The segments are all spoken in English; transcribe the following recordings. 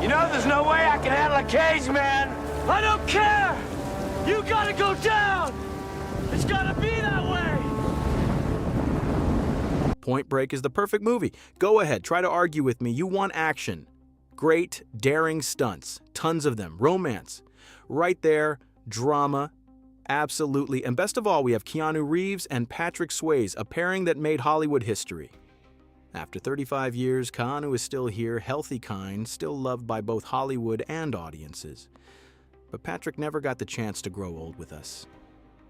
You know there's no way I can handle a cage, man. I don't care. You gotta go down. It's gotta be that way. Point Break is the perfect movie. Go ahead, try to argue with me. You want action. Great, daring stunts. Tons of them. Romance. Right there. Drama. Absolutely. And best of all, we have Keanu Reeves and Patrick Swayze, a pairing that made Hollywood history. After 35 years, Keanu is still here, healthy kind, still loved by both Hollywood and audiences. But Patrick never got the chance to grow old with us.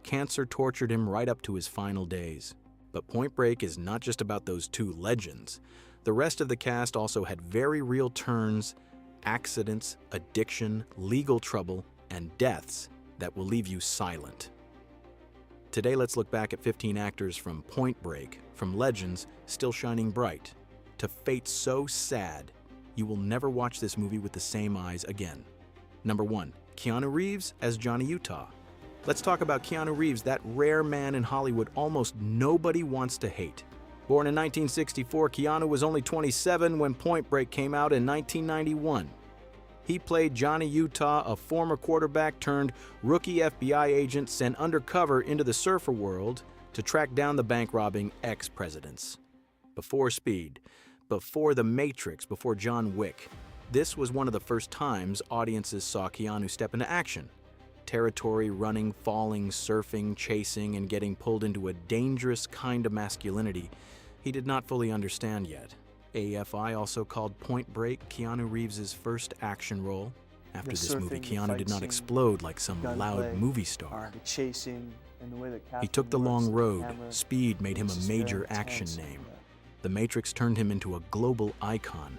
Cancer tortured him right up to his final days. But Point Break is not just about those two legends. The rest of the cast also had very real turns, accidents, addiction, legal trouble, and deaths that will leave you silent. Today, let's look back at 15 actors from Point Break, from legends still shining bright, to fate so sad you will never watch this movie with the same eyes again. Number 1, Keanu Reeves as Johnny Utah. Let's talk about Keanu Reeves, that rare man in Hollywood almost nobody wants to hate. Born in 1964, Keanu was only 27 when Point Break came out in 1991. He played Johnny Utah, a former quarterback turned rookie FBI agent sent undercover into the surfer world to track down the bank-robbing ex-presidents. Before Speed, before The Matrix, before John Wick, this was one of the first times audiences saw Keanu step into action. Territory running, falling, surfing, chasing, and getting pulled into a dangerous kind of masculinity he did not fully understand yet. AFI also called Point Break Keanu Reeves' first action role. After this movie, Keanu did not explode like some loud movie star. He took the long road. Speed made him a major action name. The Matrix turned him into a global icon.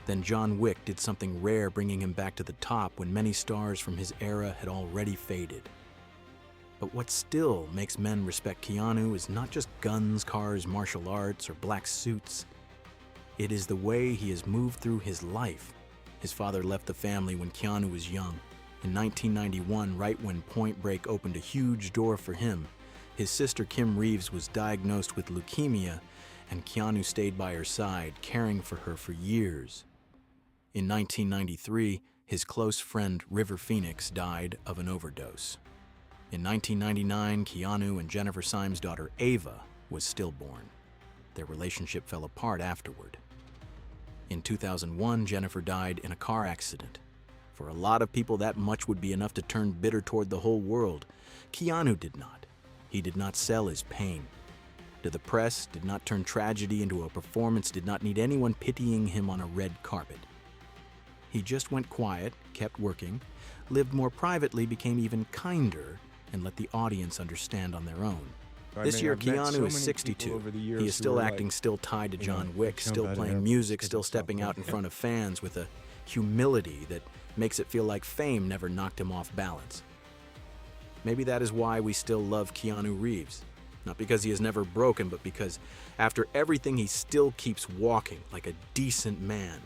Then John Wick did something rare, bringing him back to the top when many stars from his era had already faded. But what still makes men respect Keanu is not just guns, cars, martial arts, or black suits. It is the way he has moved through his life. His father left the family when Keanu was young. In 1991, right when Point Break opened a huge door for him, his sister Kim Reeves was diagnosed with leukemia, and Keanu stayed by her side, caring for her for years. In 1993, his close friend River Phoenix died of an overdose. In 1999, Keanu and Jennifer Syme's daughter Ava was stillborn. Their relationship fell apart afterward. In 2001, Jennifer died in a car accident. For a lot of people, that much would be enough to turn bitter toward the whole world. Keanu did not. He did not sell his pain. To the press, did not turn tragedy into a performance, did not need anyone pitying him on a red carpet. He just went quiet, kept working, lived more privately, became even kinder, and let the audience understand on their own. This year, Keanu is 62. He is still acting, still tied to John Wick, still playing music, still stepping out in front of fans with a humility that makes it feel like fame never knocked him off balance. Maybe that is why we still love Keanu Reeves. Not because he is never broken, but because after everything, he still keeps walking like a decent man.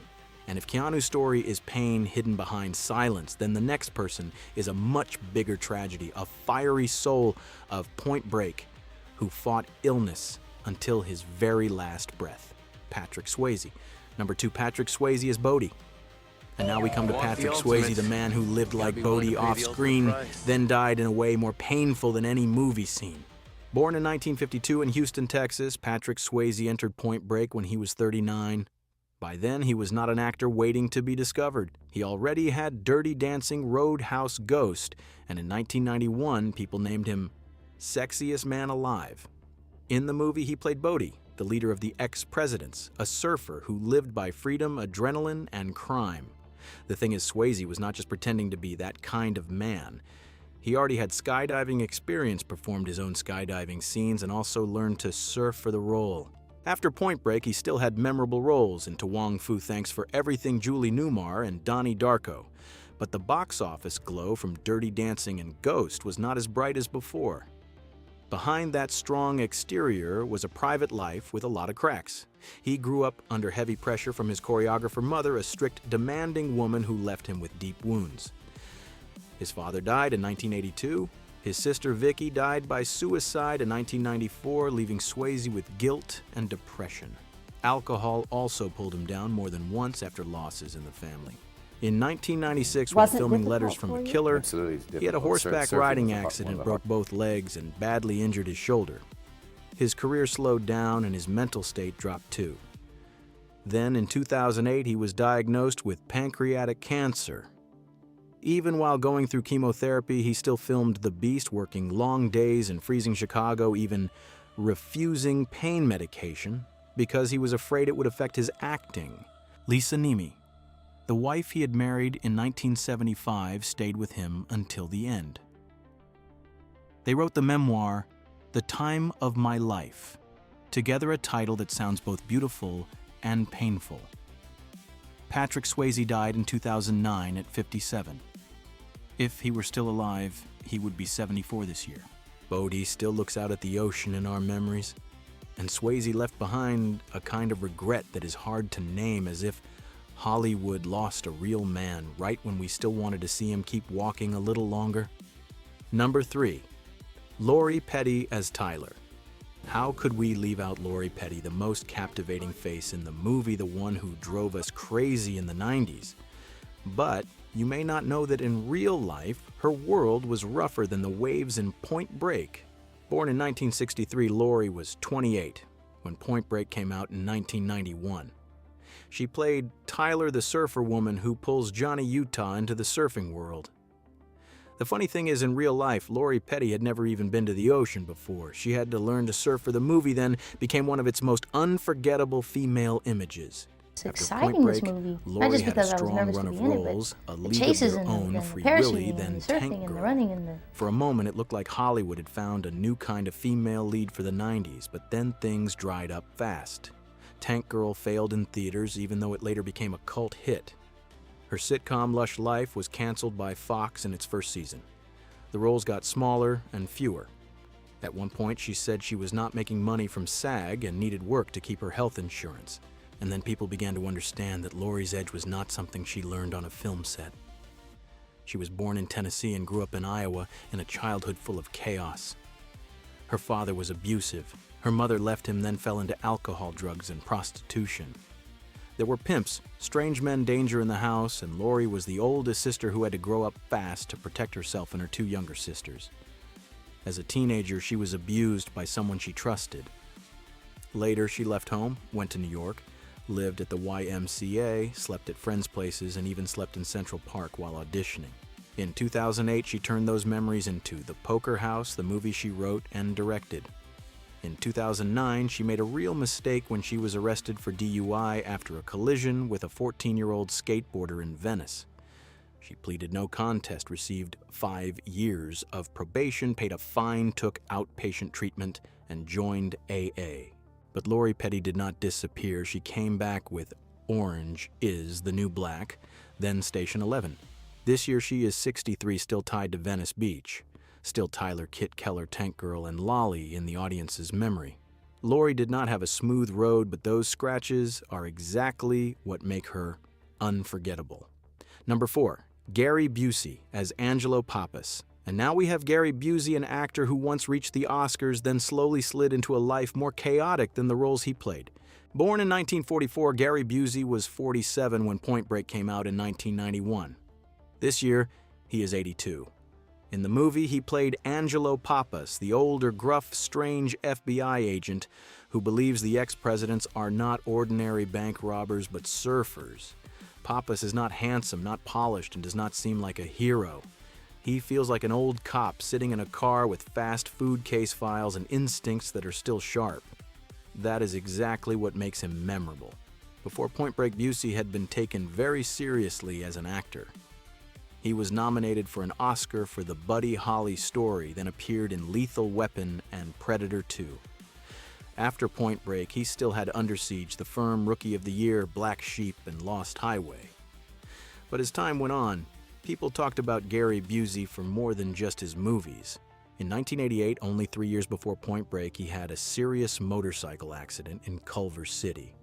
And if Keanu's story is pain hidden behind silence, then the next person is a much bigger tragedy, a fiery soul of Point Break who fought illness until his very last breath. Patrick Swayze. Number 2, Patrick Swayze is Bodhi. And now we come to Patrick Swayze, the man who lived like Bodhi off-screen, then died in a way more painful than any movie scene. Born in 1952 in Houston, Texas, Patrick Swayze entered Point Break when he was 39. By then, he was not an actor waiting to be discovered. He already had Dirty Dancing Roadhouse Ghost, and in 1991, people named him Sexiest Man Alive. In the movie, he played Bodhi, the leader of the ex-presidents, a surfer who lived by freedom, adrenaline, and crime. The thing is, Swayze was not just pretending to be that kind of man. He already had skydiving experience, performed his own skydiving scenes, and also learned to surf for the role. After Point Break, he still had memorable roles in To Wong Foo Thanks for Everything Julie Newmar and Donnie Darko. But the box office glow from Dirty Dancing and Ghost was not as bright as before. Behind that strong exterior was a private life with a lot of cracks. He grew up under heavy pressure from his choreographer mother, a strict, demanding woman who left him with deep wounds. His father died in 1982. His sister Vicky died by suicide in 1994, leaving Swayze with guilt and depression. Alcohol also pulled him down more than once after losses in the family. In 1996, while filming Letters from a Killer, he had a horseback riding accident, broke both legs, and badly injured his shoulder. His career slowed down and his mental state dropped too. Then, in 2008, he was diagnosed with pancreatic cancer. Even while going through chemotherapy, he still filmed The Beast, working long days in freezing Chicago, even refusing pain medication because he was afraid it would affect his acting. Lisa Nemi, the wife he had married in 1975, stayed with him until the end. They wrote the memoir, The Time of My Life, together a title that sounds both beautiful and painful. Patrick Swayze died in 2009 at 57. If he were still alive, he would be 74 this year. Bodhi still looks out at the ocean in our memories, and Swayze left behind a kind of regret that is hard to name, as if Hollywood lost a real man right when we still wanted to see him keep walking a little longer. Number 3, Lori Petty as Tyler. How could we leave out Lori Petty, the most captivating face in the movie, the one who drove us crazy in the 90s? But you may not know that in real life, her world was rougher than the waves in Point Break. Born in 1963, Lori was 28 when Point Break came out in 1991. She played Tyler, the surfer woman who pulls Johnny Utah into the surfing world. The funny thing is, in real life, Lori Petty had never even been to the ocean before. She had to learn to surf for the movie, then became one of its most unforgettable female images. It's exciting, this movie. Not just because I was nervous to be in it, but the chases and the parachuting and the surfing and the running and the... For a moment, it looked like Hollywood had found a new kind of female lead for the 90s, but then things dried up fast. Tank Girl failed in theaters, even though it later became a cult hit. Her sitcom Lush Life was canceled by Fox in its first season. The roles got smaller and fewer. At one point, she said she was not making money from SAG and needed work to keep her health insurance. And then people began to understand that Lori's edge was not something she learned on a film set. She was born in Tennessee and grew up in Iowa in a childhood full of chaos. Her father was abusive. Her mother left him, then fell into alcohol, drugs, and prostitution. There were pimps, strange men, danger in the house, and Lori was the oldest sister who had to grow up fast to protect herself and her 2 younger sisters. As a teenager, she was abused by someone she trusted. Later, she left home, went to New York, lived at the YMCA, slept at friends' places, and even slept in Central Park while auditioning. In 2008, she turned those memories into The Poker House, the movie she wrote and directed. In 2009, she made a real mistake when she was arrested for DUI after a collision with a 14-year-old skateboarder in Venice. She pleaded no contest, received 5 years of probation, paid a fine, took outpatient treatment, and joined AA. But Lori Petty did not disappear. She came back with Orange is the New Black, then Station 11. This year she is 63, still tied to Venice Beach. Still Tyler, Kit, Kehler, Tank Girl, and Lolly in the audience's memory. Lori did not have a smooth road, but those scratches are exactly what make her unforgettable. Number 4, Gary Busey as Angelo Pappas. And now we have Gary Busey, an actor who once reached the Oscars, then slowly slid into a life more chaotic than the roles he played. Born in 1944, Gary Busey was 47 when Point Break came out in 1991. This year, he is 82. In the movie, he played Angelo Pappas, the older, gruff, strange FBI agent who believes the ex-presidents are not ordinary bank robbers but surfers. Pappas is not handsome, not polished, and does not seem like a hero. He feels like an old cop sitting in a car with fast food case files and instincts that are still sharp. That is exactly what makes him memorable. Before Point Break, Busey had been taken very seriously as an actor. He was nominated for an Oscar for the Buddy Holly story, then appeared in Lethal Weapon and Predator 2. After Point Break, he still had Under Siege, The Firm, Rookie of the Year, Black Sheep, and Lost Highway. But as time went on, people talked about Gary Busey for more than just his movies. In 1988, only 3 years before Point Break, he had a serious motorcycle accident in Culver City.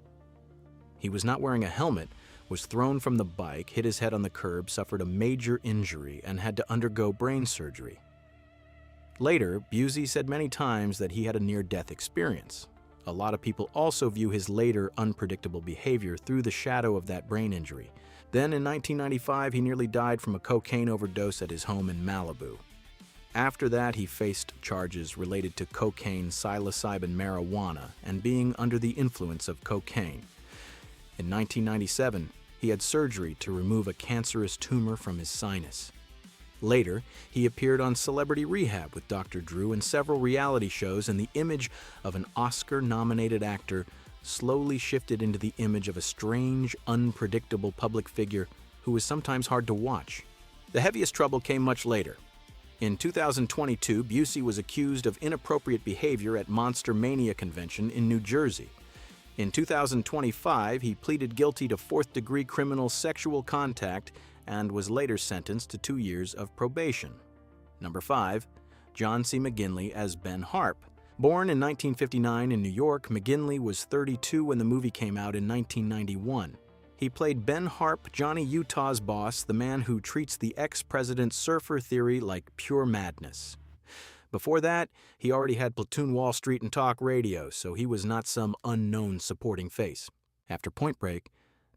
He was not wearing a helmet, was thrown from the bike, hit his head on the curb, suffered a major injury, and had to undergo brain surgery. Later, Busey said many times that he had a near-death experience. A lot of people also view his later unpredictable behavior through the shadow of that brain injury. Then in 1995, he nearly died from a cocaine overdose at his home in Malibu. After that, he faced charges related to cocaine, psilocybin, marijuana, and being under the influence of cocaine. In 1997, he had surgery to remove a cancerous tumor from his sinus. Later, he appeared on Celebrity Rehab with Dr. Drew and several reality shows, and the image of an Oscar-nominated actor slowly shifted into the image of a strange, unpredictable public figure who was sometimes hard to watch. The heaviest trouble came much later. In 2022, Busey was accused of inappropriate behavior at Monster Mania convention in New Jersey. In 2025, he pleaded guilty to fourth-degree criminal sexual contact and was later sentenced to 2 years of probation. Number 5. John C. McGinley as Ben Harp. Born in 1959 in New York, McGinley was 32 when the movie came out in 1991. He played Ben Harp, Johnny Utah's boss, the man who treats the ex-president's surfer theory like pure madness. Before that, he already had Platoon Wall Street and talk radio, so he was not some unknown supporting face. After Point Break,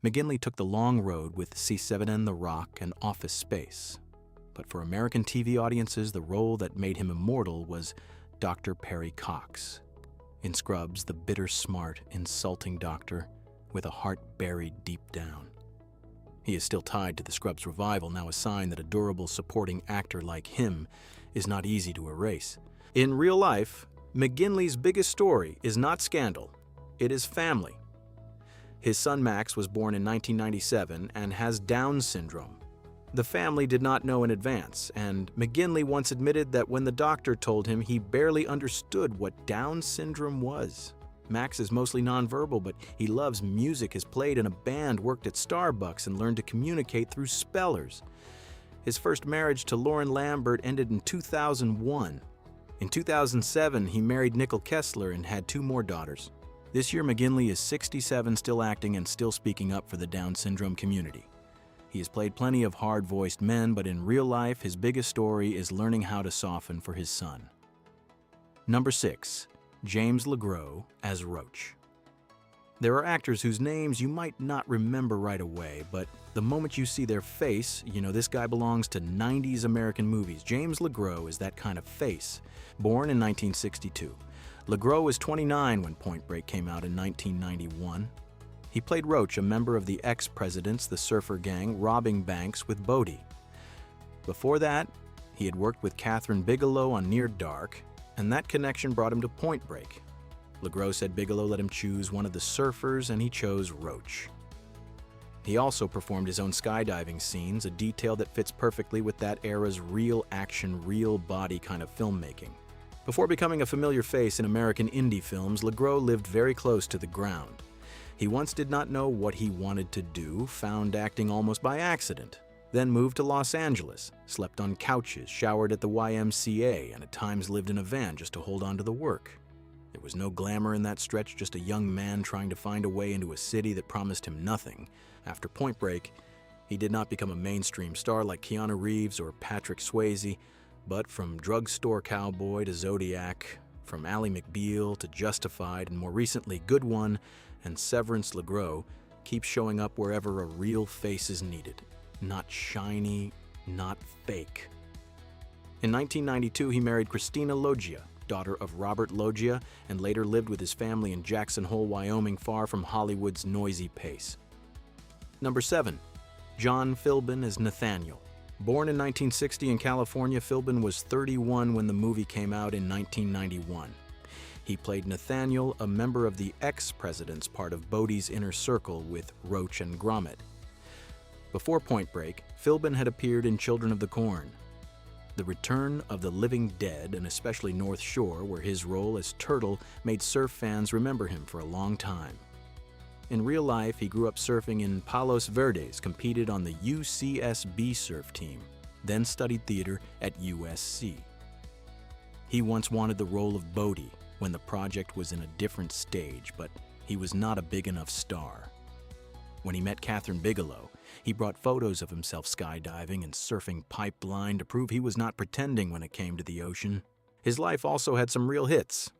McGinley took the long road with C7N The Rock and Office Space. But for American TV audiences, the role that made him immortal was Dr. Perry Cox. In Scrubs, the bitter, smart, insulting doctor with a heart buried deep down. He is still tied to the Scrubs revival, now a sign that a durable supporting actor like him is not easy to erase. In real life, McGinley's biggest story is not scandal, it is family. His son Max was born in 1997 and has Down syndrome. The family did not know in advance, and McGinley once admitted that when the doctor told him, he barely understood what Down syndrome was. Max is mostly nonverbal, but he loves music, has played in a band, worked at Starbucks, and learned to communicate through spellers. His first marriage to Lauren Lambert ended in 2001. In 2007, he married Nicole Kehler and had 2 more daughters. This year, McGinley is 67, still acting and still speaking up for the Down syndrome community. He has played plenty of hard-voiced men, but in real life, his biggest story is learning how to soften for his son. Number 6. James LeGros as Roach. There are actors whose names you might not remember right away, but the moment you see their face, you know this guy belongs to 90s American movies. James LeGros is that kind of face. Born in 1962. LeGros was 29 when Point Break came out in 1991. He played Roach, a member of the ex-presidents, the surfer gang, robbing banks with Bodhi. Before that, he had worked with Kathryn Bigelow on Near Dark, and that connection brought him to Point Break. LeGros said Bigelow let him choose one of the surfers, and he chose Roach. He also performed his own skydiving scenes, a detail that fits perfectly with that era's real action, real body kind of filmmaking. Before becoming a familiar face in American indie films, LeGros lived very close to the ground. He once did not know what he wanted to do, found acting almost by accident, then moved to Los Angeles, slept on couches, showered at the YMCA, and at times lived in a van just to hold on to the work. There was no glamour in that stretch, just a young man trying to find a way into a city that promised him nothing. After Point Break, he did not become a mainstream star like Keanu Reeves or Patrick Swayze, but from Drugstore Cowboy to Zodiac, from Ally McBeal to Justified, and more recently Good One and Severance, LeGros keeps showing up wherever a real face is needed. Not shiny, not fake. In 1992, he married Christina Loggia, daughter of Robert Loggia, and later lived with his family in Jackson Hole, Wyoming, far from Hollywood's noisy pace. Number 7. John Philbin as Nathaniel. Born in 1960 in California, Philbin was 31 when the movie came out in 1991. He played Nathaniel, a member of the ex-president's part of Bodhi's inner circle with Roach and Grommet. Before Point Break, Philbin had appeared in Children of the Corn, The Return of the Living Dead, and especially North Shore, where his role as Turtle made surf fans remember him for a long time. In real life, he grew up surfing in Palos Verdes, competed on the UCSB surf team, then studied theater at USC. He once wanted the role of Bodhi when the project was in a different stage, but he was not a big enough star. When he met Kathryn Bigelow, he brought photos of himself skydiving and surfing Pipeline to prove he was not pretending when it came to the ocean. His life also had some real hits.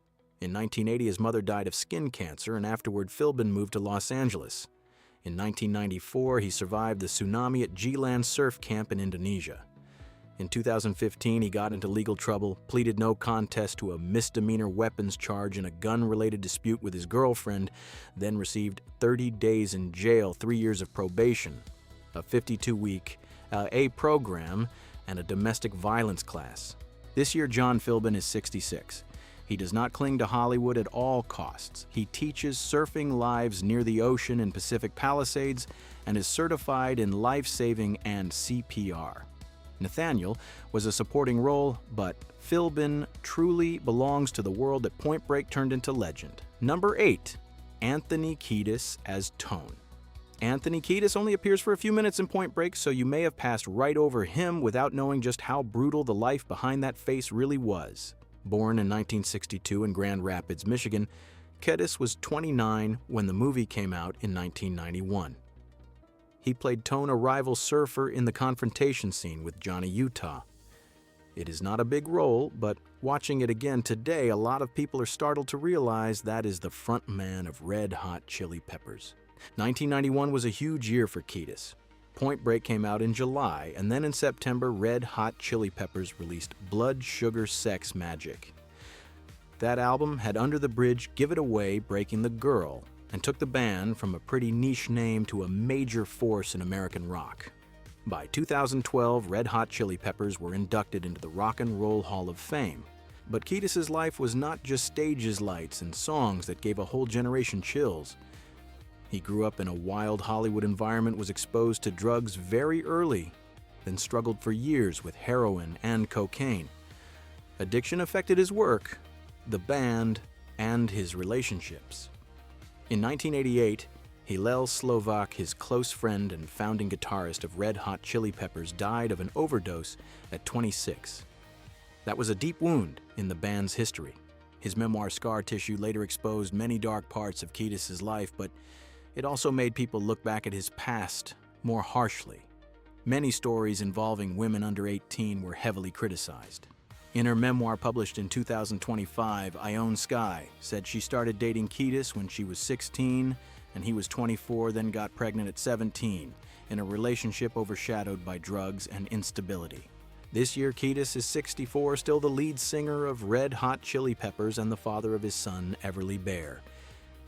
In 1980, his mother died of skin cancer, and afterward Philbin moved to Los Angeles. In 1994, he survived the tsunami at G-Land Surf Camp in Indonesia. In 2015, he got into legal trouble, pleaded no contest to a misdemeanor weapons charge in a gun-related dispute with his girlfriend, then received 30 days in jail, 3 years of probation, a 52-week A program, and a domestic violence class. This year, John Philbin is 66. He does not cling to Hollywood at all costs. He teaches surfing lives near the ocean in Pacific Palisades and is certified in life-saving and CPR. Nathaniel was a supporting role, but Philbin truly belongs to the world that Point Break turned into legend. Number 8, Anthony Kiedis as Tone. Anthony Kiedis only appears for a few minutes in Point Break, so you may have passed right over him without knowing just how brutal the life behind that face really was. Born in 1962 in Grand Rapids, Michigan, Kiedis was 29 when the movie came out in 1991. He played Tone, a rival surfer in the confrontation scene with Johnny Utah. It is not a big role, but watching it again today, a lot of people are startled to realize that is the front man of Red Hot Chili Peppers. 1991 was a huge year for Kiedis. Point Break came out in July, and then in September, Red Hot Chili Peppers released Blood Sugar Sex Magic. That album had Under the Bridge, Give It Away, Breaking the Girl, and took the band from a pretty niche name to a major force in American rock. By 2012, Red Hot Chili Peppers were inducted into the Rock and Roll Hall of Fame. But Kiedis' life was not just stages lights and songs that gave a whole generation chills. He grew up in a wild Hollywood environment, was exposed to drugs very early, then struggled for years with heroin and cocaine. Addiction affected his work, the band, and his relationships. In 1988, Hillel Slovak, his close friend and founding guitarist of Red Hot Chili Peppers, died of an overdose at 26. That was a deep wound in the band's history. His memoir Scar Tissue later exposed many dark parts of Kiedis' life, but it also made people look back at his past more harshly. Many stories involving women under 18 were heavily criticized. In her memoir published in 2025, Ione Skye said she started dating Kiedis when she was 16 and he was 24, then got pregnant at 17, in a relationship overshadowed by drugs and instability. This year, Kiedis is 64, still the lead singer of Red Hot Chili Peppers and the father of his son, Everly Bear.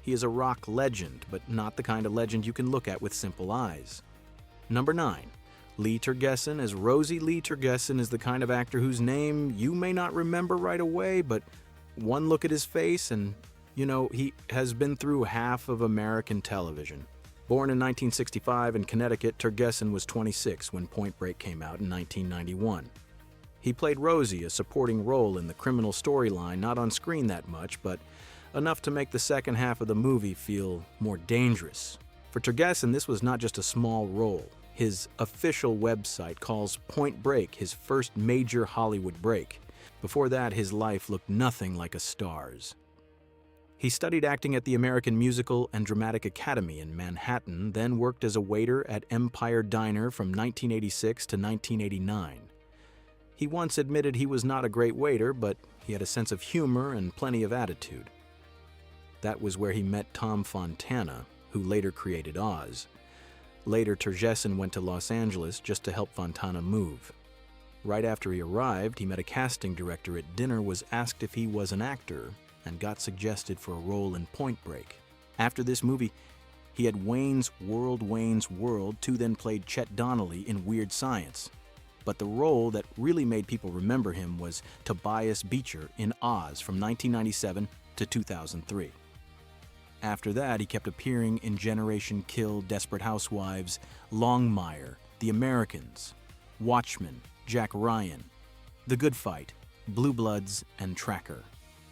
He is a rock legend, but not the kind of legend you can look at with simple eyes. Number 9. Lee Tergesen as Rosie. Lee Tergesen is the kind of actor whose name you may not remember right away, but one look at his face and, he has been through half of American television. Born in 1965 in Connecticut, Tergesen was 26 when Point Break came out in 1991. He played Rosie, a supporting role in the criminal storyline, not on screen that much, but enough to make the second half of the movie feel more dangerous. For Tergesen, this was not just a small role. His official website calls Point Break his first major Hollywood break. Before that, his life looked nothing like a star's. He studied acting at the American Musical and Dramatic Academy in Manhattan, then worked as a waiter at Empire Diner from 1986 to 1989. He once admitted he was not a great waiter, but he had a sense of humor and plenty of attitude. That was where he met Tom Fontana, who later created Oz. Later, Tergesen went to Los Angeles just to help Fontana move. Right after he arrived, he met a casting director at dinner, was asked if he was an actor, and got suggested for a role in Point Break. After this movie, he had Wayne's World, too, then played Chet Donnelly in Weird Science. But the role that really made people remember him was Tobias Beecher in Oz from 1997 to 2003. After that, he kept appearing in Generation Kill, Desperate Housewives, Longmire, The Americans, Watchmen, Jack Ryan, The Good Fight, Blue Bloods, and Tracker.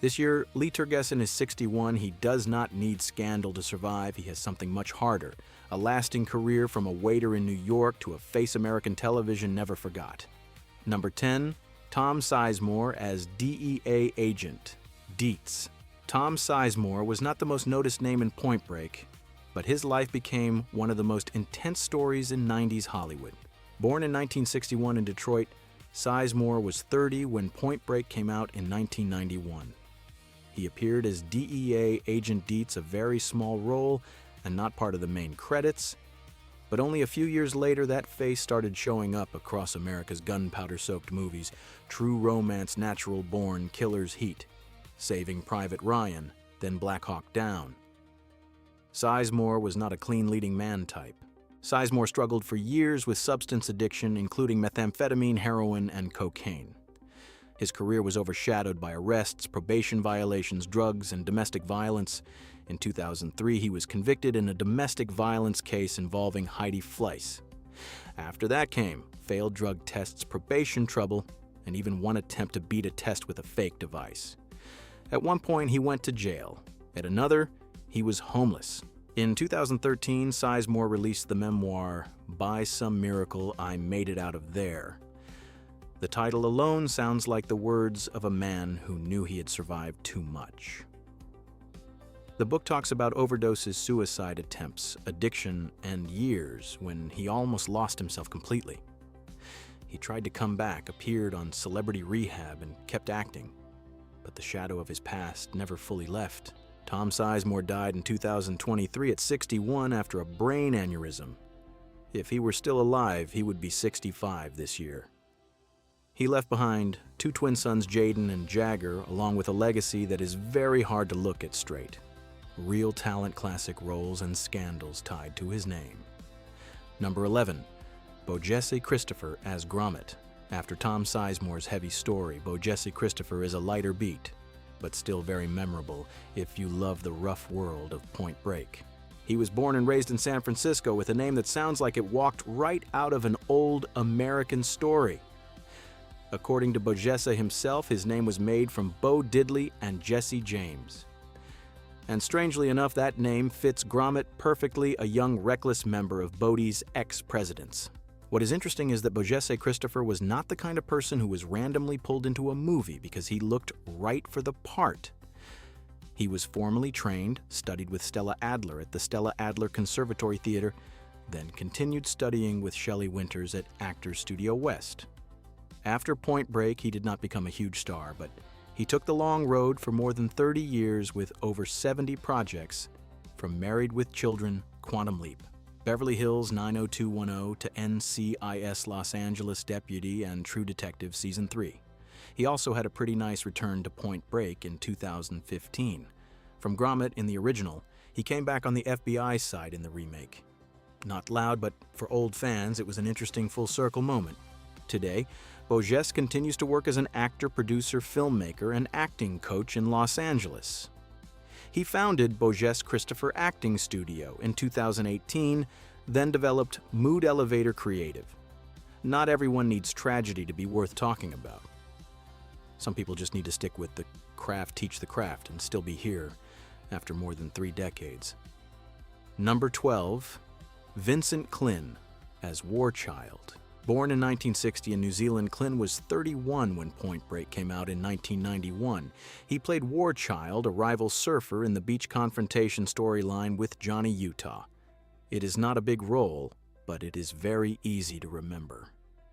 This year, Lee Tergesen is 61. He does not need scandal to survive. He has something much harder. A lasting career from a waiter in New York to a face American television never forgot. Number 10, Tom Sizemore as DEA agent, Deets. Tom Sizemore was not the most noticed name in Point Break, but his life became one of the most intense stories in 90s Hollywood. Born in 1961 in Detroit, Sizemore was 30 when Point Break came out in 1991. He appeared as DEA Agent Deets, a very small role and not part of the main credits. But only a few years later, that face started showing up across America's gunpowder-soaked movies: True Romance, Natural Born, Killer's Heat, Saving Private Ryan, then Black Hawk Down. Sizemore was not a clean leading man type. Sizemore struggled for years with substance addiction, including methamphetamine, heroin, and cocaine. His career was overshadowed by arrests, probation violations, drugs, and domestic violence. In 2003, he was convicted in a domestic violence case involving Heidi Fleiss. After that came failed drug tests, probation trouble, and even one attempt to beat a test with a fake device. At one point, he went to jail. At another, he was homeless. In 2013, Sizemore released the memoir, By Some Miracle, I Made It Out of There. The title alone sounds like the words of a man who knew he had survived too much. The book talks about overdoses, suicide attempts, addiction, and years when he almost lost himself completely. He tried to come back, appeared on Celebrity Rehab, and kept acting. But the shadow of his past never fully left. Tom Sizemore died in 2023 at 61 after a brain aneurysm. If he were still alive, he would be 65 this year. He left behind two twin sons, Jaden and Jagger, along with a legacy that is very hard to look at straight. Real talent, classic roles, and scandals tied to his name. Number 11, BoJesse Christopher as Grommet. After Tom Sizemore's heavy story, BoJesse Christopher is a lighter beat, but still very memorable if you love the rough world of Point Break. He was born and raised in San Francisco with a name that sounds like it walked right out of an old American story. According to BoJesse himself, his name was made from Bo Diddley and Jesse James. And strangely enough, that name fits Grommet perfectly, a young, reckless member of Bodhi's ex-presidents. What is interesting is that BoJesse Christopher was not the kind of person who was randomly pulled into a movie because he looked right for the part. He was formally trained, studied with Stella Adler at the Stella Adler Conservatory Theater, then continued studying with Shelley Winters at Actors Studio West. After Point Break, he did not become a huge star, but he took the long road for more than 30 years with over 70 projects, from Married with Children, Quantum Leap, Beverly Hills 90210 to NCIS Los Angeles Deputy and True Detective Season 3. He also had a pretty nice return to Point Break in 2015. From Grommet in the original, he came back on the FBI side in the remake. Not loud, but for old fans, it was an interesting full-circle moment. Today, BoJesse continues to work as an actor, producer, filmmaker, and acting coach in Los Angeles. He founded BoJesse Christopher Acting Studio in 2018, then developed Mood Elevator Creative. Not everyone needs tragedy to be worth talking about. Some people just need to stick with the craft, teach the craft, and still be here after more than 3 decades. Number 12, Vincent Klyn as Warchild. Born in 1960 in New Zealand, Klyn was 31 when Point Break came out in 1991. He played Warchild, a rival surfer, in the beach confrontation storyline with Johnny Utah. It is not a big role, but it is very easy to remember.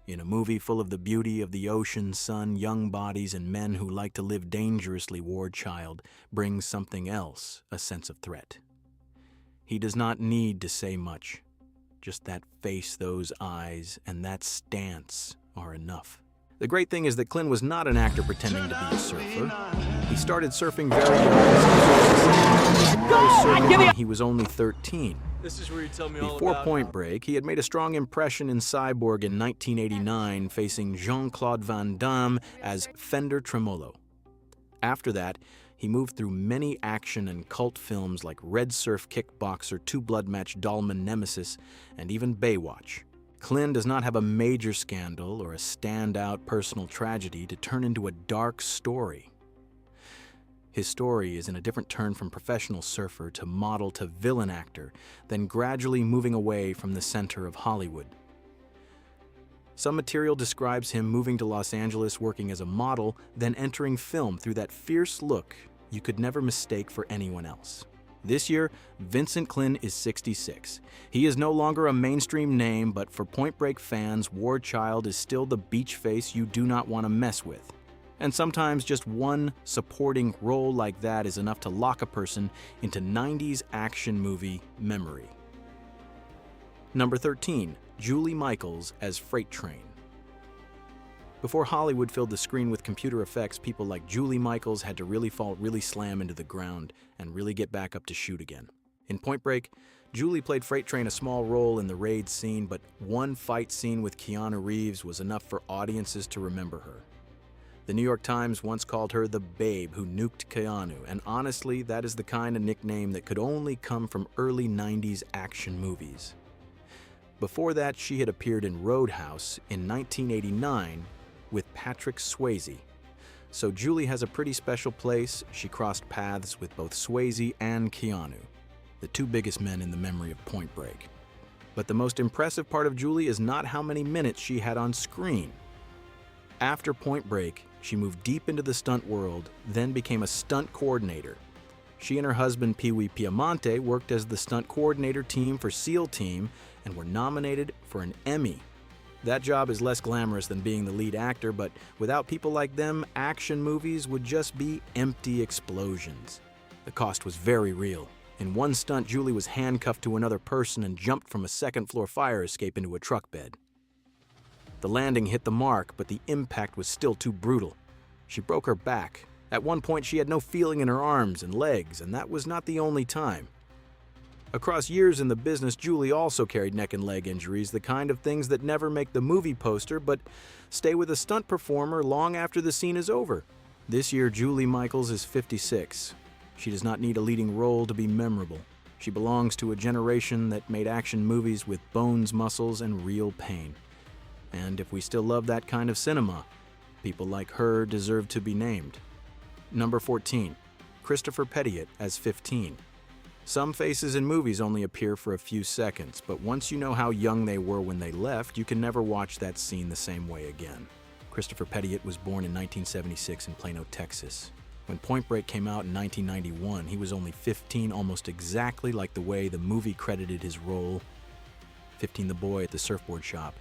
In a movie full of the beauty of the ocean, sun, young bodies, and men who like to live dangerously, Warchild brings something else, a sense of threat. He does not need to say much. Just that face, those eyes, and that stance are enough. The great thing is that Klyn was not an actor pretending to be a surfer. He started surfing very young. When he was only 13. This is where you tell me all Before about Point Break, he had made a strong impression in Cyborg in 1989, facing Jean-Claude Van Damme as Fender Tremolo. After that, he moved through many action and cult films like Red Surf Kickboxer, Two Blood Match, Dahlman Nemesis, and even Baywatch. Klyn does not have a major scandal or a standout personal tragedy to turn into a dark story. His story is in a different turn from professional surfer to model to villain actor, then gradually moving away from the center of Hollywood. Some material describes him moving to Los Angeles, working as a model, then entering film through that fierce look you could never mistake for anyone else. This year, Vincent Klyn is 66. He is no longer a mainstream name, but for Point Break fans, Warchild is still the beach face you do not want to mess with. And sometimes just one supporting role like that is enough to lock a person into 90s action movie memory. Number 13, Julie Michaels as Freight Train. Before Hollywood filled the screen with computer effects, people like Julie Michaels had to really fall, really slam into the ground, and really get back up to shoot again. In Point Break, Julie played Freight Train a small role in the raid scene, but one fight scene with Keanu Reeves was enough for audiences to remember her. The New York Times once called her the babe who nuked Keanu, and honestly, that is the kind of nickname that could only come from early 90s action movies. Before that, she had appeared in Roadhouse in 1989 with Patrick Swayze. So Julie has a pretty special place. She crossed paths with both Swayze and Keanu, the two biggest men in the memory of Point Break. But the most impressive part of Julie is not how many minutes she had on screen. After Point Break, she moved deep into the stunt world, then became a stunt coordinator. She and her husband, Pee Wee Piemonte, worked as the stunt coordinator team for SEAL Team and were nominated for an Emmy. That job is less glamorous than being the lead actor, but without people like them, action movies would just be empty explosions. The cost was very real. In one stunt, Julie was handcuffed to another person and jumped from a second-floor fire escape into a truck bed. The landing hit the mark, but the impact was still too brutal. She broke her back. At one point, she had no feeling in her arms and legs, and that was not the only time. Across years in the business, Julie also carried neck and leg injuries, the kind of things that never make the movie poster, but stay with a stunt performer long after the scene is over. This year, Julie Michaels is 56. She does not need a leading role to be memorable. She belongs to a generation that made action movies with bones, muscles, and real pain. And if we still love that kind of cinema, people like her deserve to be named. Number 14, Christopher Pettiet as 15. Some faces in movies only appear for a few seconds, but once you know how young they were when they left, you can never watch that scene the same way again. Christopher Pettiet was born in 1976 in Plano, Texas. When Point Break came out in 1991, he was only 15, almost exactly like the way the movie credited his role, 15 the boy at the surfboard shop.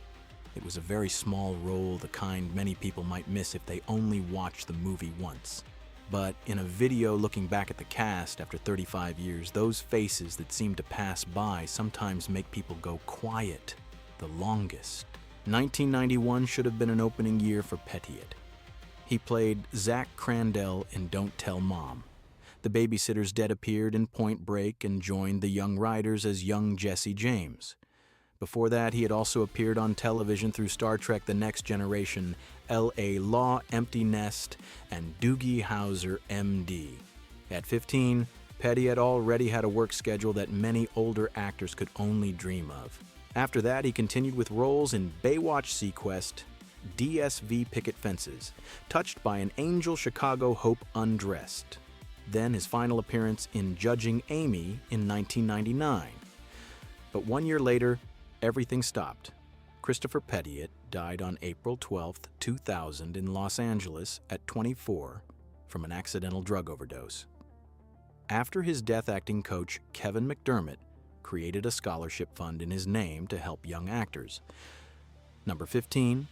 It was a very small role, the kind many people might miss if they only watched the movie once. But in a video looking back at the cast after 35 years, those faces that seem to pass by sometimes make people go quiet the longest. 1991 should have been an opening year for Pettiet. He played Zach Crandell in Don't Tell Mom. The Babysitter's Dead appeared in Point Break and joined the Young Riders as young Jesse James. Before that, he had also appeared on television through Star Trek The Next Generation, L.A. Law, Empty Nest, and Doogie Howser, M.D. At 15, Pettiet already had a work schedule that many older actors could only dream of. After that, he continued with roles in Baywatch Sequest, DSV Picket Fences, Touched by an Angel, Chicago Hope Undressed. Then his final appearance in Judging Amy in 1999. But 1 year later, everything stopped. Christopher Pettiet died on April 12, 2000 in Los Angeles at 24 from an accidental drug overdose. After his death, acting coach Kevin McDermott created a scholarship fund in his name to help young actors. Number 15,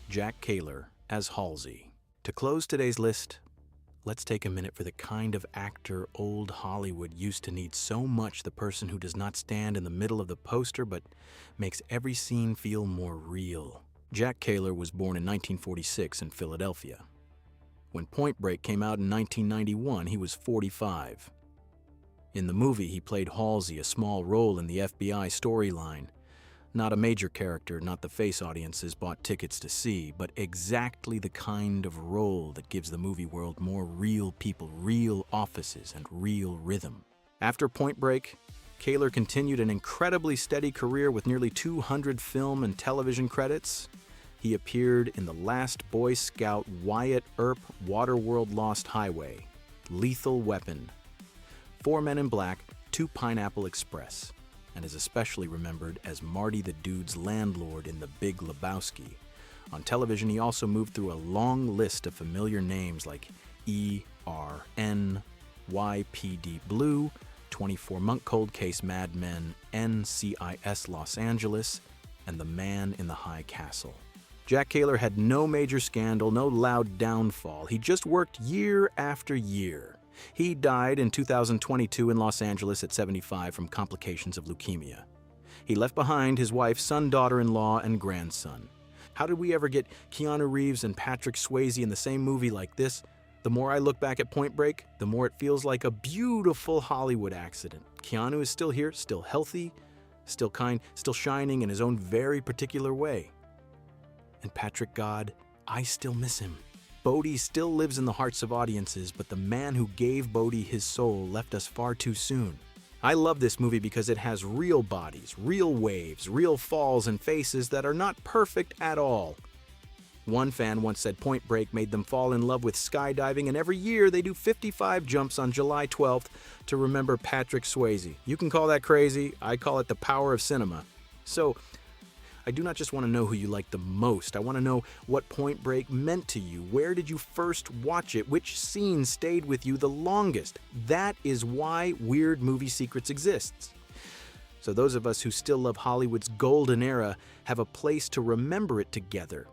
Jack Kehler as Halsey. To close today's list, let's take a minute for the kind of actor old Hollywood used to need so much, the person who does not stand in the middle of the poster but makes every scene feel more real. Jack Kehler was born in 1946 in Philadelphia. When Point Break came out in 1991, he was 45. In the movie, he played Halsey, a small role in the FBI storyline. Not a major character, not the face audiences bought tickets to see, but exactly the kind of role that gives the movie world more real people, real offices, and real rhythm. After Point Break, Kehler continued an incredibly steady career with nearly 200 film and television credits. He appeared in The Last Boy Scout, Wyatt Earp, Waterworld Lost Highway, Lethal Weapon, 4 Men in Black, 2 Pineapple Express, and is especially remembered as Marty the Dude's landlord in The Big Lebowski. On television, he also moved through a long list of familiar names like ERN, YPD Blue, 24 Monk Cold Case Mad Men, NCIS Los Angeles, and The Man in the High Castle. Jack Kehler had no major scandal, no loud downfall. He just worked year after year. He died in 2022 in Los Angeles at 75 from complications of leukemia. He left behind his wife, son, daughter-in-law, and grandson. How did we ever get Keanu Reeves and Patrick Swayze in the same movie like this? The more I look back at Point Break, the more it feels like a beautiful Hollywood accident. Keanu is still here, still healthy, still kind, still shining in his own very particular way. And Patrick, God, I still miss him. Bodhi still lives in the hearts of audiences, but the man who gave Bodhi his soul left us far too soon. I love this movie because it has real bodies, real waves, real falls and faces that are not perfect at all. One fan once said Point Break made them fall in love with skydiving, and every year they do 55 jumps on July 12th to remember Patrick Swayze. You can call that crazy, I call it the power of cinema. So, I do not just want to know who you like the most. I want to know what Point Break meant to you. Where did you first watch it? Which scene stayed with you the longest? That is why Weird Movie Secrets exists. So those of us who still love Hollywood's golden era have a place to remember it together.